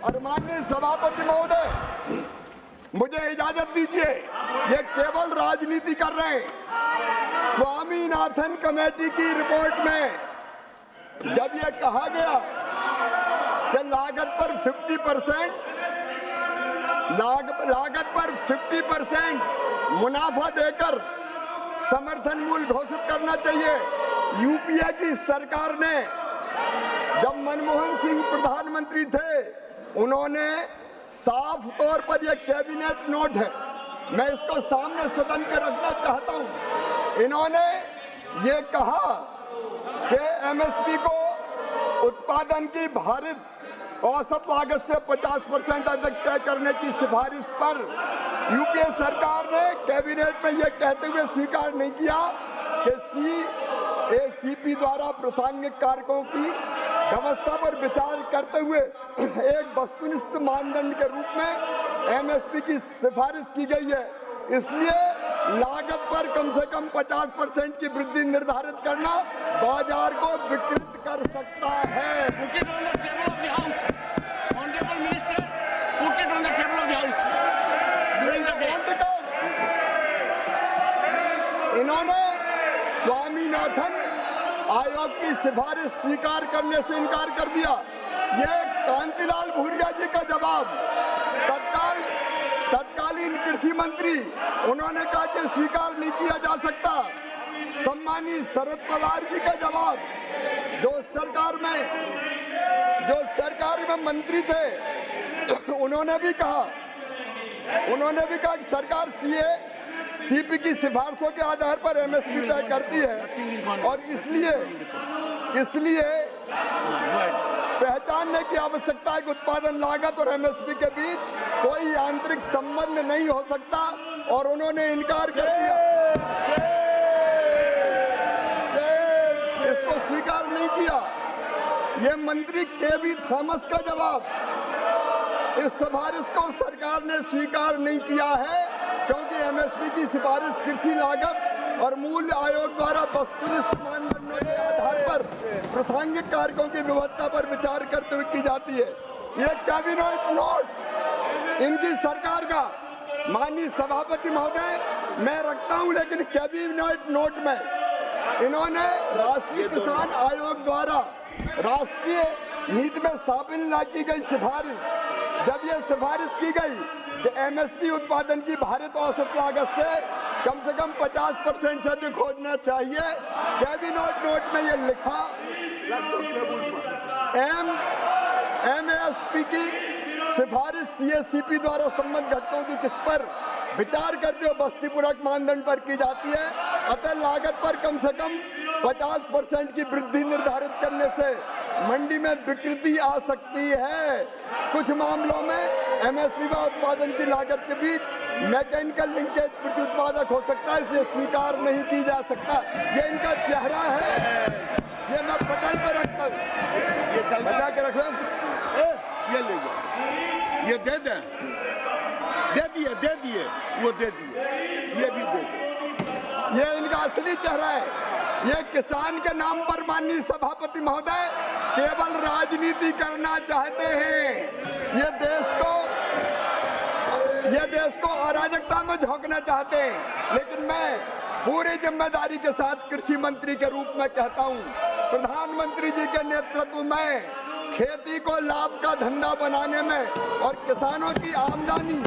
और माननीय सभापति महोदय, मुझे इजाजत दीजिए, ये केवल राजनीति कर रहे हैं। स्वामीनाथन कमेटी की रिपोर्ट में जब ये कहा गया कि लागत पर 50% मुनाफा देकर समर्थन मूल्य घोषित करना चाहिए। यूपीए की सरकार ने, जब मनमोहन सिंह प्रधानमंत्री थे, उन्होंने साफ तौर पर यह कैबिनेट नोट है, मैं इसको सामने सदन के रखना चाहता हूं। इन्होंने ये कहा कि एमएसपी को उत्पादन की भारित औसत लागत से 50% अधिक तय करने की सिफारिश पर यूपीए सरकार ने कैबिनेट में यह कहते हुए स्वीकार नहीं किया कि सीएसीपी द्वारा प्रासंगिक कारकों की व्यवस्था पर विचार करते हुए एक वस्तुनिष्ठ मानदंड के रूप में एमएसपी की सिफारिश की गई है। इसलिए लागत पर कम से कम 50% की वृद्धि निर्धारित करना बाजार को विकृत कर सकता है। Put it on the table of the House. Honorable Minister, put it on the table of the House. During the day. इन्होंने स्वामीनाथन आयोग की सिफारिश स्वीकार करने से इनकार कर दिया। ये कांतिलाल भूरिया जी का जवाब, तत्कालीन कृषि मंत्री, उन्होंने कहा कि स्वीकार नहीं किया जा सकता। सम्मानीय शरद पवार जी का जवाब, जो सरकार में मंत्री थे, उन्होंने भी कहा कि सरकार सीपी की सिफारिशों के आधार पर एमएसपी तय करती है और इसलिए पहचानने की आवश्यकता है कि उत्पादन लागत और एमएसपी के बीच कोई आंतरिक संबंध नहीं हो सकता, और उन्होंने इनकार कर दिया, इसको स्वीकार नहीं किया। ये मंत्री केवी थॉमस का जवाब, इस सिफारिश को सरकार ने स्वीकार नहीं किया है क्योंकि एमएसपी की सिफारिश कृषि लागत और मूल्य आयोग द्वारा वस्तुनिष्ठ मानदंडों के आधार पर प्रासंगिक कारकों की व्यवस्था पर विचार करते हुए की जाती है। ये कैबिनेट नोट इनकी सरकार का, माननीय सभापति महोदय, मैं रखता हूं, लेकिन कैबिनेट नोट में इन्होंने राष्ट्रीय किसान आयोग द्वारा राष्ट्रीय नीति में शामिल न की गई सिफारिश, जब यह सिफारिश की गई कि एमएसपी उत्पादन की भारित औसत लागत से कम 50% से अधिक होना चाहिए, कैबिनेट नोट में यह लिखा, एमएसपी की सिफारिश सीएसीपी द्वारा संबंधित घटकों की किस पर विचार करते हुए बस्तीपूरक मानदंड पर की जाती है, अतः लागत पर कम से कम 50% की वृद्धि निर्धारित करने से मंडी में विकृति आ सकती है। कुछ मामलों में एमएसपी व उत्पादन की लागत के बीच मैकेनिकल लिंकेज प्रति उत्पादक हो सकता है, इसलिए स्वीकार नहीं की जा सकता। ये इनका चेहरा है, ये मैं पटल पर रखता हूँ, ये बचा के रख लो, ये ले जाओ, ये दे दिए, वो दे दिए, ये भी दे दिए। ये इनका असली चेहरा है। ये किसान के नाम पर, माननीय सभापति महोदय, केवल राजनीति करना चाहते हैं। ये देश को अराजकता में झोंकना चाहते हैं। लेकिन मैं पूरी जिम्मेदारी के साथ कृषि मंत्री के रूप में कहता हूं, प्रधानमंत्री जी के नेतृत्व में खेती को लाभ का धंधा बनाने में और किसानों की आमदनी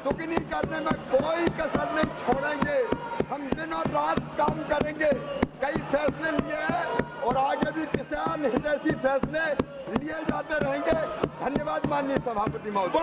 दुगनी करने में कोई कसर नहीं छोड़ेंगे। हम दिन और रात काम करेंगे। कई फैसले लिए हैं और आगे भी किसान हितैषी फैसले लिए जाते रहेंगे। धन्यवाद माननीय सभापति महोदय।